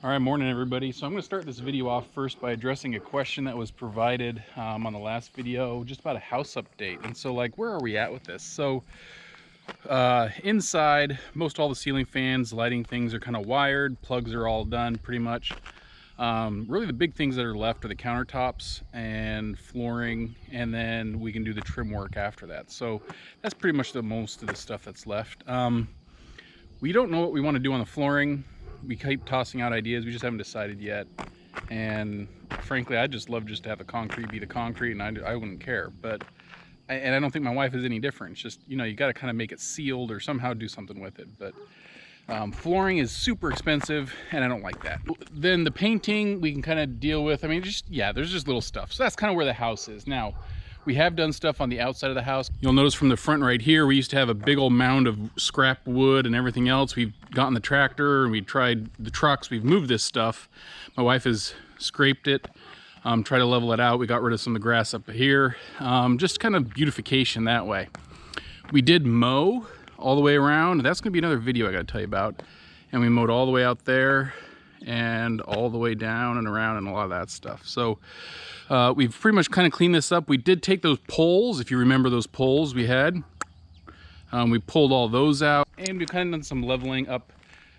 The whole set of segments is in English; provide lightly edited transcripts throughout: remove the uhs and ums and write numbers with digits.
All right, morning everybody. So I'm going to start this video off first by addressing a question that was provided on the last video, just about a house update. And so, like, where are we at with this? So inside, most all the ceiling fans, lighting things are kind of wired, plugs are all done pretty much. Really the big things that are left are the countertops and flooring, and then we can do the trim work after that. So that's pretty much the most of the stuff that's left. We don't know what we want to do on the flooring. We keep tossing out ideas, we just haven't decided yet. And frankly, I'd just love just to have the concrete be the concrete, and I wouldn't care. But I don't think my wife is any different. It's just, you know, you got to kind of make it sealed or somehow do something with it. But flooring is super expensive, and I don't like that. Then the painting we can kind of deal with. I mean, just, yeah, there's just little stuff. So that's kind of where the house is. Now, we have done stuff on the outside of the house. You'll notice from the front right here, we used to have a big old mound of scrap wood and everything else. We've gotten the tractor and we tried the trucks. We've moved this stuff. My wife has scraped it, tried to level it out. We got rid of some of the grass up here. Just kind of beautification that way. We did mow all the way around. That's gonna be another video I gotta tell you about. And we mowed all the way out there and all the way down and around and a lot of that stuff. So we've pretty much kind of cleaned this up. We did take those poles, if you remember those poles we had. We pulled all those out, and we've kind of done some leveling up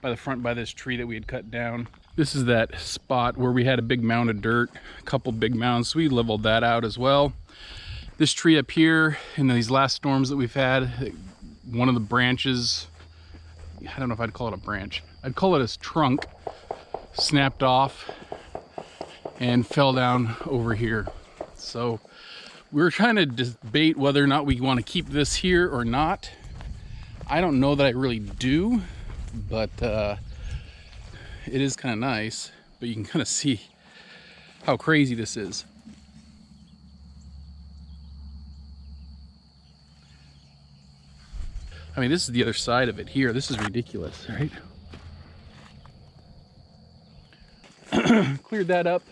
by the front by this tree that we had cut down. This is that spot where we had a big mound of dirt, a couple big mounds, so we leveled that out as well. This tree up here, in these last storms that we've had, one of the branches, I don't know if I'd call it a branch, I'd call it a trunk, snapped off and fell down over here. So we're trying to debate whether or not we want to keep this here or not. I don't know that I really do, but it is kind of nice. But you can kind of see how crazy this is. I mean, this is the other side of it here. This is ridiculous, right? Cleared that up.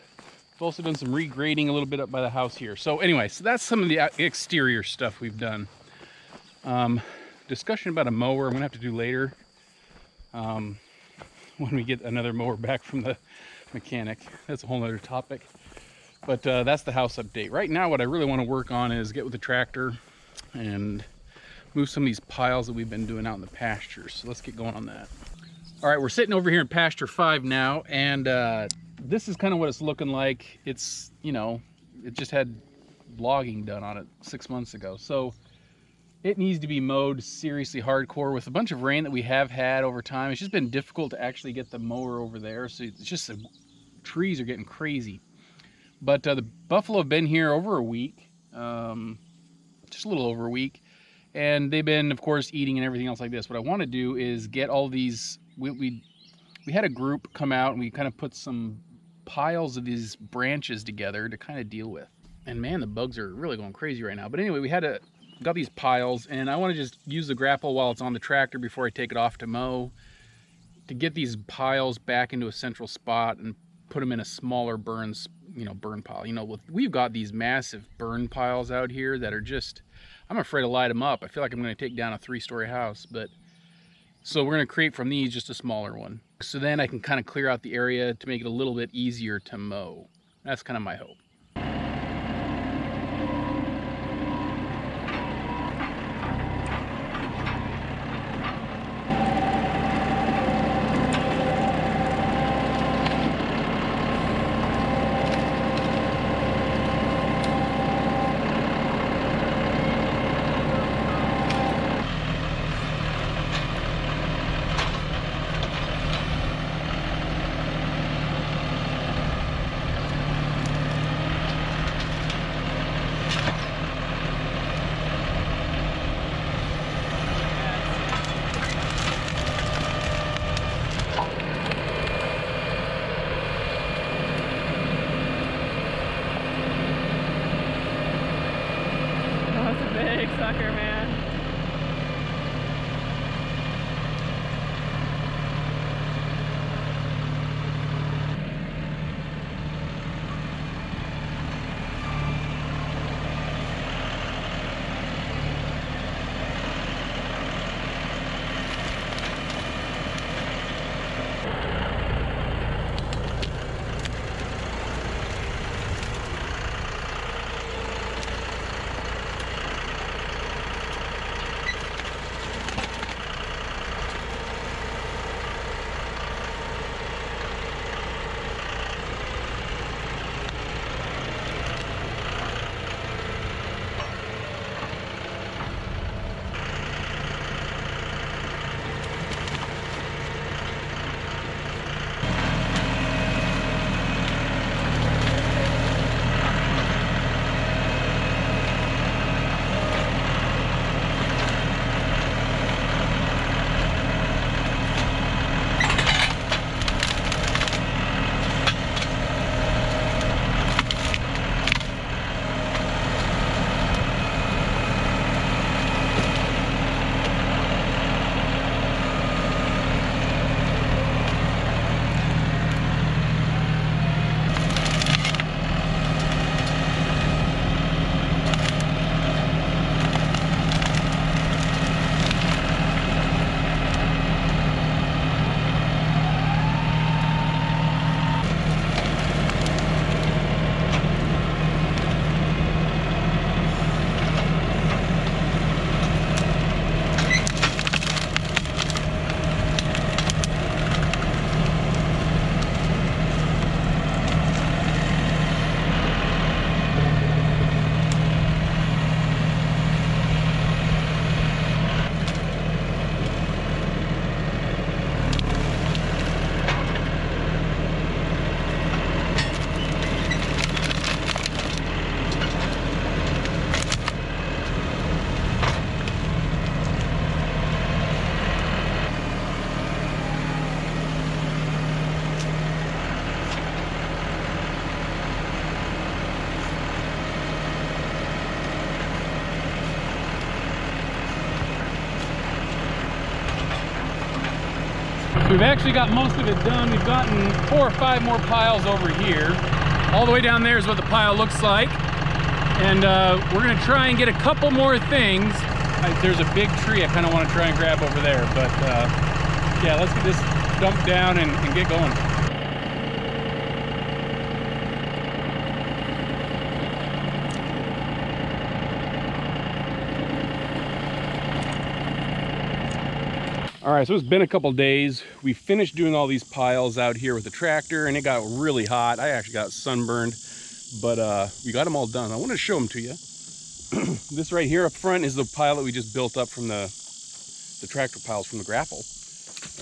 We've also done some regrading a little bit up by the house here. So anyway, so that's some of the exterior stuff we've done. Discussion about a mower I'm gonna have to do later when we get another mower back from the mechanic. That's a whole nother topic. But that's the house update. Right now, what I really want to work on is get with the tractor and move some of these piles that we've been doing out in the pasture. So let's get going on that. All right, we're sitting over here in pasture 5 now, and this is kind of what it's looking like. It's, you know, it just had logging done on it 6 months ago. So it needs to be mowed seriously hardcore. With a bunch of rain that we have had over time, it's just been difficult to actually get the mower over there. So it's just the trees are getting crazy. But the buffalo have been here over a week, just a little over a week. And they've been, of course, eating and everything else like this. What I want to do is get all these, we had a group come out and we kind of put some piles of these branches together to kind of deal with. And man, the bugs are really going crazy right now. But anyway, we got these piles, and I want to just use the grapple while it's on the tractor before I take it off to mow, to get these piles back into a central spot and put them in a smaller burn pile. You know, we've got these massive burn piles out here that are just, I'm afraid to light them up. I feel like I'm going to take down a 3-story house, but so we're going to create from these just a smaller one. So then I can kind of clear out the area to make it a little bit easier to mow. That's kind of my hope. Big sucker, man. We've actually got most of it done. We've gotten 4 or 5 more piles over here. All the way down there is what the pile looks like. And we're gonna try and get a couple more things. There's a big tree I kind of want to try and grab over there, but yeah, let's get this dumped down and get going. All right, so it's been a couple days. We finished doing all these piles out here with the tractor, and it got really hot. I actually got sunburned, but we got them all done. I want to show them to you. This right here up front is the pile that we just built up from the tractor piles from the Grapple,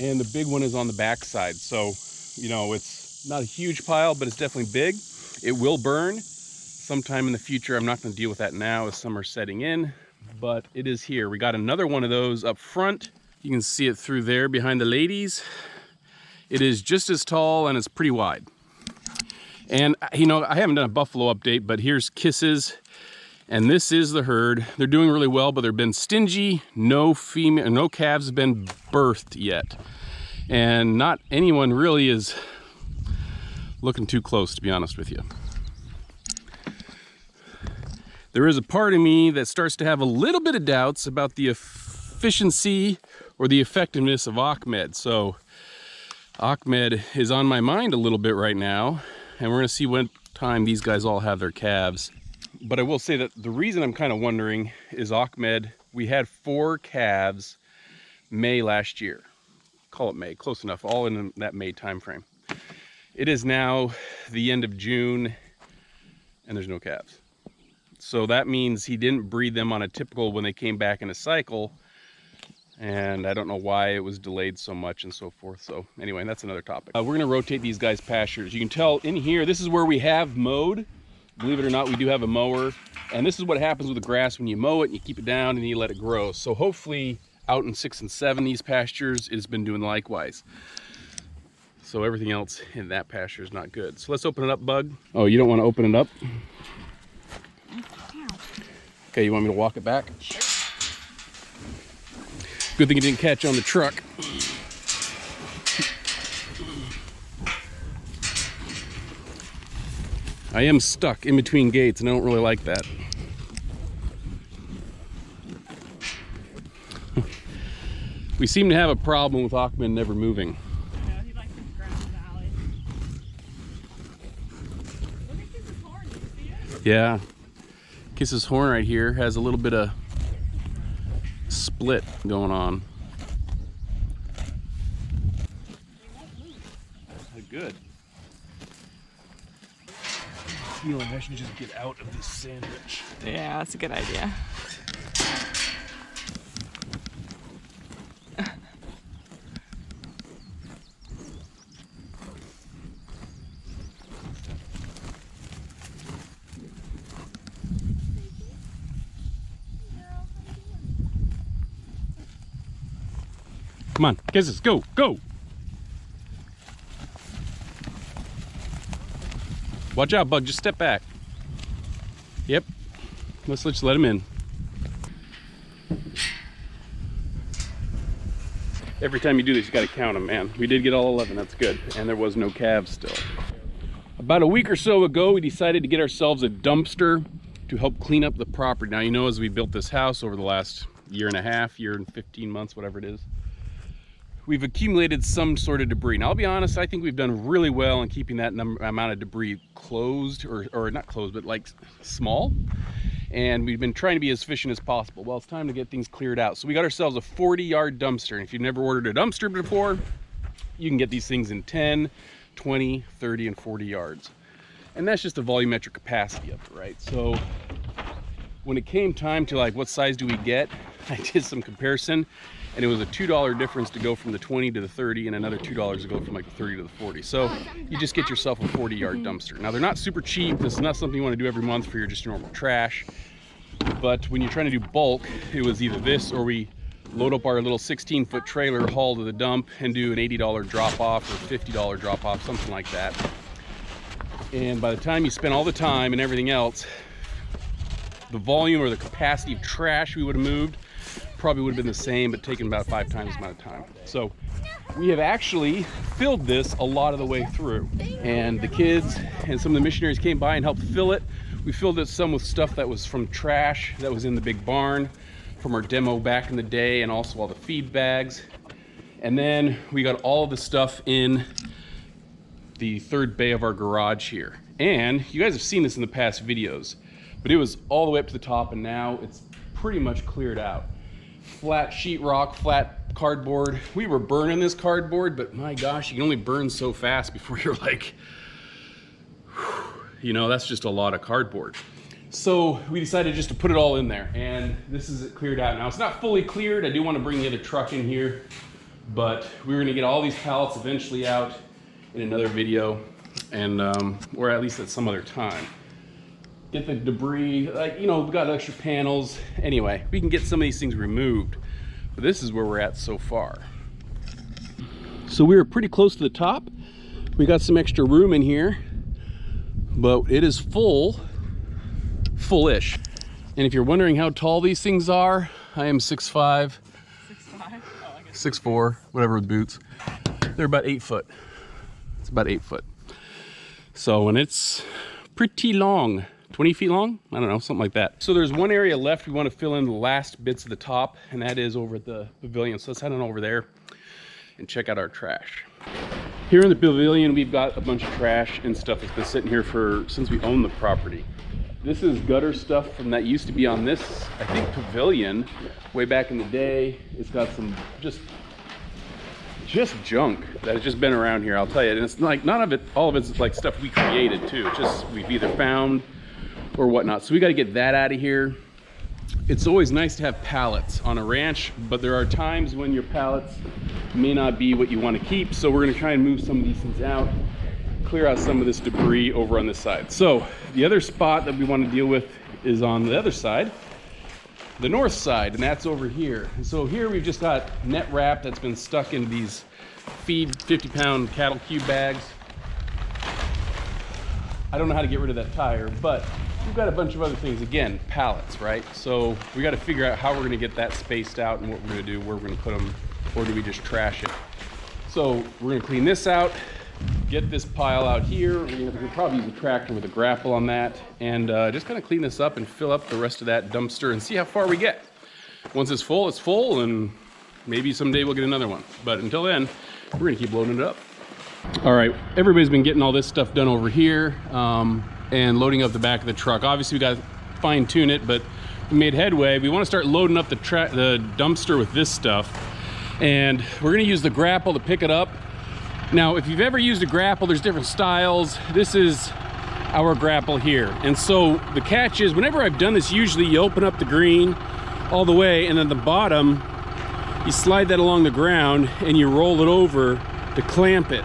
and the big one is on the back side. So, you know, it's not a huge pile, but it's definitely big. It will burn sometime in the future. I'm not going to deal with that now as summer's setting in, but it is here. We got another one of those up front. You can see it through there behind the ladies. It is just as tall and it's pretty wide. And you know, I haven't done a buffalo update, but here's Kisses, and this is the herd. They're doing really well, but they've been stingy. No calves have been birthed yet, and not anyone really is looking too close, to be honest with you. There is a part of me that starts to have a little bit of doubts about the efficiency or the effectiveness of Ahmed. So Ahmed is on my mind a little bit right now, and we're gonna see what time these guys all have their calves. But I will say that the reason I'm kind of wondering is Ahmed, we had 4 calves May last year. Call it May, close enough, all in that May time frame. It is now the end of June and there's no calves. So that means he didn't breed them on a typical when they came back in a cycle. And I don't know why it was delayed so much and so forth. So anyway, that's another topic. We're gonna rotate these guys' pastures. You can tell in here, this is where we have mowed. Believe it or not, we do have a mower. And this is what happens with the grass when you mow it and you keep it down and you let it grow. So hopefully out in 6 and 7, these pastures, it's been doing likewise. So everything else in that pasture is not good. So let's open it up, Bug. Oh, you don't want to open it up? Okay, you want me to walk it back? Sure. Good thing it didn't catch on the truck. I am stuck in between gates and I don't really like that. We seem to have a problem with Ahmed never moving. Yeah, he likes his grass valley. Look at Kiss's horn, do you see it? Yeah. Kiss's horn right here has a little bit of split going on. Good. I feel like I should just get out of this sandwich. Yeah, that's a good idea. Come on, Kisses, go, go! Watch out, Bug, just step back. Yep, let's just let him in. Every time you do this, you gotta count them, man. We did get all 11, that's good. And there was no calves still. About a week or so ago, we decided to get ourselves a dumpster to help clean up the property. Now, you know, as we built this house over the last year and a half, year and 15 months, whatever it is, we've accumulated some sort of debris. Now, I'll be honest, I think we've done really well in keeping that amount of debris closed, or not closed, but like small. And we've been trying to be as efficient as possible. Well, it's time to get things cleared out. So we got ourselves a 40-yard dumpster. And if you've never ordered a dumpster before, you can get these things in 10, 20, 30, and 40 yards. And that's just the volumetric capacity of it, right? So when it came time to like, what size do we get? I did some comparison, and it was a $2 difference to go from the 20 to the 30, and another $2 to go from like the 30 to the 40. So you just get yourself a 40-yard dumpster. Now, they're not super cheap. This is not something you want to do every month for your just normal trash. But when you're trying to do bulk, it was either this or we load up our little 16-foot trailer, haul to the dump, and do an $80 drop-off or $50 drop-off, something like that. And by the time you spend all the time and everything else, the volume or the capacity of trash we would have moved probably would have been the same, but taken about 5 times the amount of time. So we have actually filled this a lot of the way through, and the kids and some of the missionaries came by and helped fill it. We filled it some with stuff that was from trash that was in the big barn from our demo back in the day, and also all the feed bags. And then we got all of the stuff in the third bay of our garage here. And you guys have seen this in the past videos, but it was all the way up to the top, and now it's pretty much cleared out. Flat sheetrock, flat cardboard. We were burning this cardboard, but my gosh, you can only burn so fast before you're like, you know, that's just a lot of cardboard. So we decided just to put it all in there, and this is it cleared out. Now it's not fully cleared. I do want to bring the other truck in here, but we're going to get all these pallets eventually out in another video, and or at least at some other time. Get the debris, like, you know, we've got extra panels. Anyway, we can get some of these things removed. But this is where we're at so far. So we were pretty close to the top. We got some extra room in here, but it is full-ish. And if you're wondering how tall these things are, I am 6'5". 6'5"? Oh, I guess 6'4", whatever with boots. They're about 8 foot. It's about 8 foot. So, and it's pretty long. 20 feet long? I don't know, something like that. So there's one area left we want to fill in the last bits of the top, and that is over at the pavilion. So let's head on over there and check out our trash. Here in the pavilion, we've got a bunch of trash and stuff that's been sitting here since we own the property. This is gutter stuff from that used to be on this, I think, pavilion way back in the day. It's got some just junk that has just been around here, I'll tell you. And it's like, all of it's like stuff we created too. It's just we've either found or whatnot. So we got to get that out of here. It's always nice to have pallets on a ranch, but there are times when your pallets may not be what you want to keep. So we're going to try and move some of these things out, clear out some of this debris over on this side. So the other spot that we want to deal with is on the other side, the north side, and that's over here. And so here we've just got net wrap that's been stuck in these feed 50-pound cattle cube bags. I don't know how to get rid of that tire, but we've got a bunch of other things. Again, pallets, right? So we got to figure out how we're going to get that spaced out and what we're going to do, where we're going to put them, or do we just trash it? So we're going to clean this out, get this pile out here. We'll probably use a tractor with a grapple on that, and just kind of clean this up and fill up the rest of that dumpster and see how far we get. Once it's full, and maybe someday we'll get another one. But until then, we're going to keep loading it up. All right, everybody's been getting all this stuff done over here. And loading up the back of the truck. Obviously we got to fine tune it, but we made headway. We want to start loading up the dumpster with this stuff, and we're going to use the grapple to pick it up. Now, if you've ever used a grapple, there's different styles. This is our grapple here, and so the catch is, whenever I've done this, usually you open up the green all the way, and then the bottom, you slide that along the ground and you roll it over to clamp it.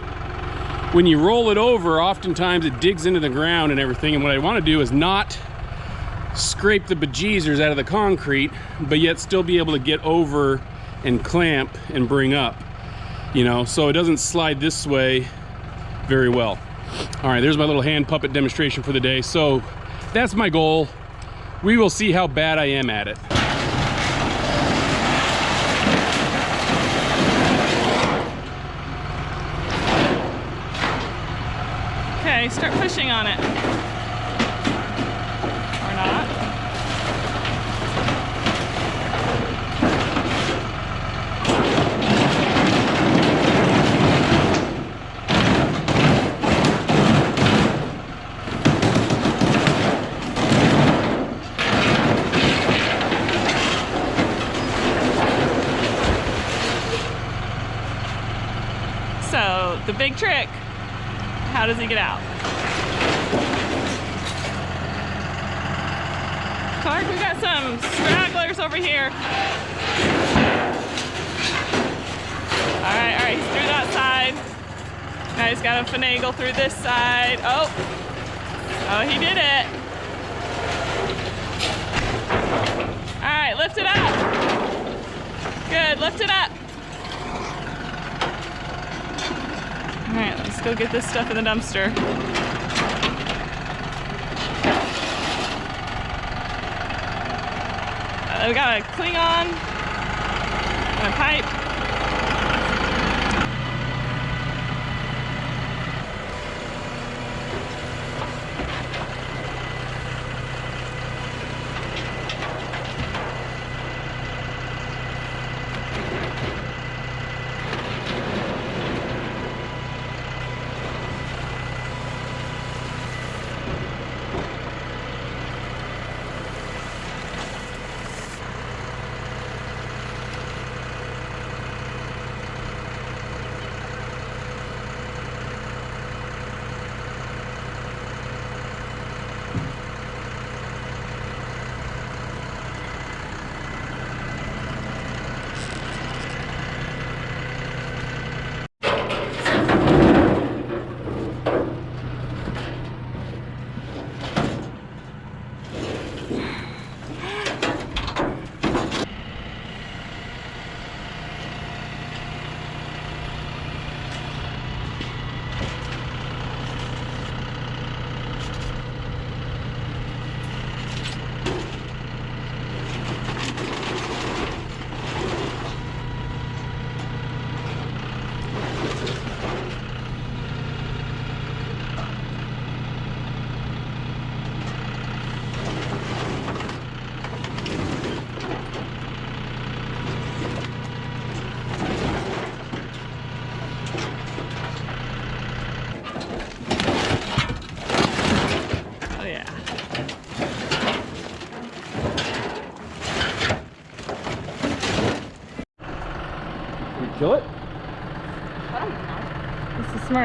When you roll it over, oftentimes it digs into the ground and everything, and what I want to do is not scrape the bejeezers out of the concrete, but yet still be able to get over and clamp and bring up, you know, so it doesn't slide this way very well. All right, there's my little hand puppet demonstration for the day. So that's my goal. We will see how bad I am at it. Okay, start pushing on it. Or not. So, the big trick. How does he get out? Clark, we got some stragglers over here. All right, he's through that side. Now he's got to finagle through this side. Oh, he did it. All right, lift it up. Good, lift it up. All right, let's go get this stuff in the dumpster. We got a Klingon and a pipe.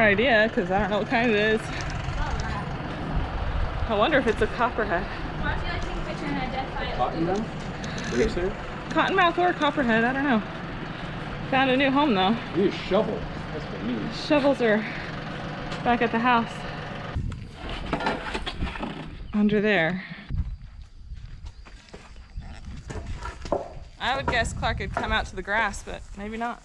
idea because I don't know what kind it is. I wonder if it's a copperhead. Why don't you like take a picture and identify it? Cottonmouth? What did you say? Cottonmouth or copperhead, I don't know. Found a new home though. We need a shovel. That's what I mean. Shovels are back at the house. Under there. I would guess Clark could come out to the grass, but maybe not.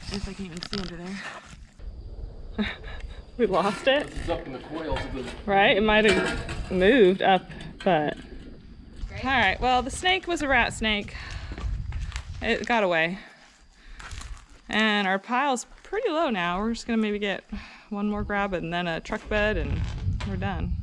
See if I can even see under there. We lost it. This is up in the coils of the... Right? It might have moved up, but... All right, well, the snake was a rat snake. It got away. And our pile's pretty low now. We're just gonna maybe get one more grab and then a truck bed and we're done.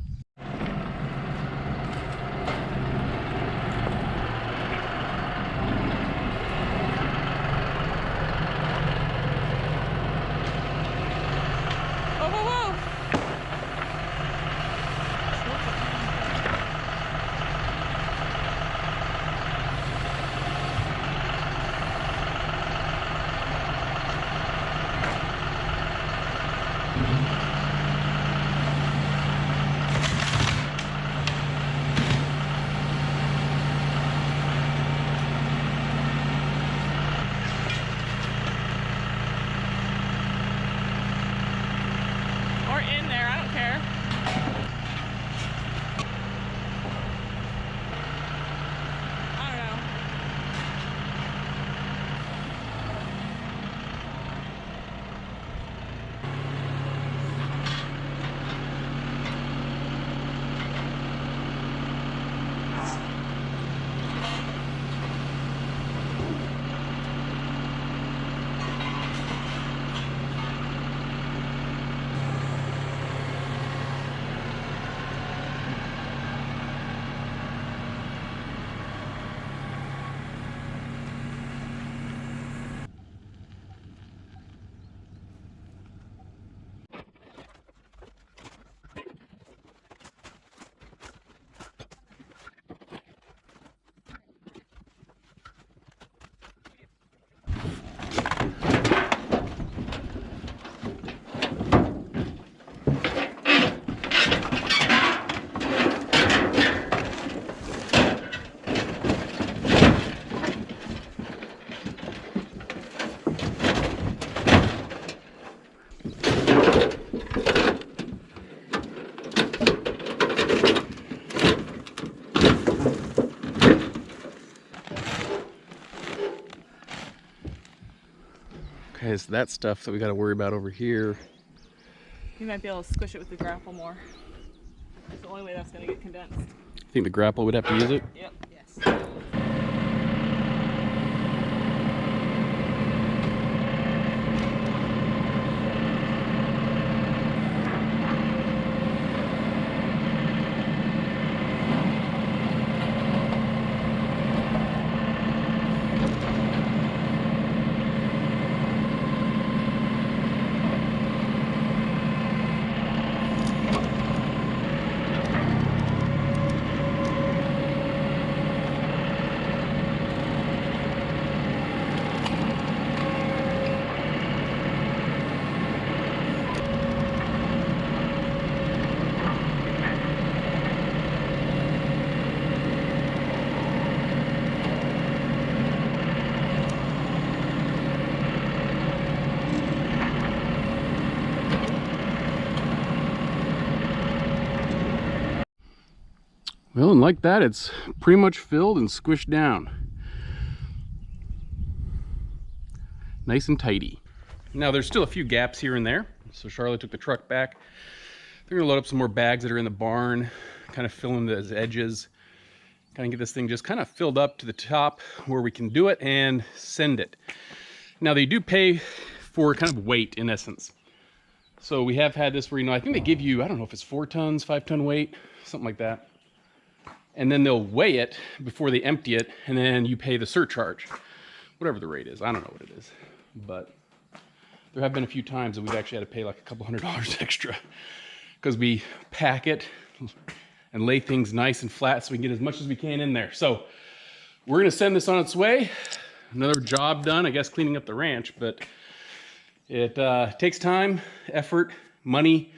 Or in there, I don't care. I don't know. Okay, so that's stuff that we got to worry about over here. You might be able to squish it with the grapple more. That's the only way that's going to get condensed. I think the grapple would have to use it. Yep. Yes. Well, and like that, it's pretty much filled and squished down. Nice and tidy. Now, there's still a few gaps here and there. So Charlotte took the truck back. They're gonna load up some more bags that are in the barn, kind of fill in those edges, kind of get this thing just kind of filled up to the top where we can do it and send it. Now, they do pay for kind of weight in essence. So we have had this where, you know, I think they give you, I don't know if it's 4 tons, 5 ton weight, something like that. And then they'll weigh it before they empty it, and then you pay the surcharge, whatever the rate is. I don't know what it is, but there have been a few times that we've actually had to pay like a couple $100 extra because we pack it and lay things nice and flat so we can get as much as we can in there. So we're gonna send this on its way. Another job done, I guess, cleaning up the ranch, but It takes time, effort, money,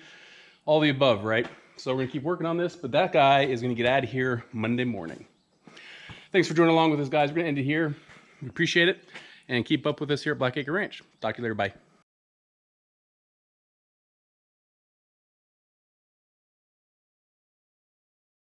all the above, right? So we're gonna keep working on this, but that guy is gonna get out of here Monday morning. Thanks for joining along with us, guys. We're gonna end it here. We appreciate it, and keep up with us here at Blackacre Ranch. Talk to you later, bye.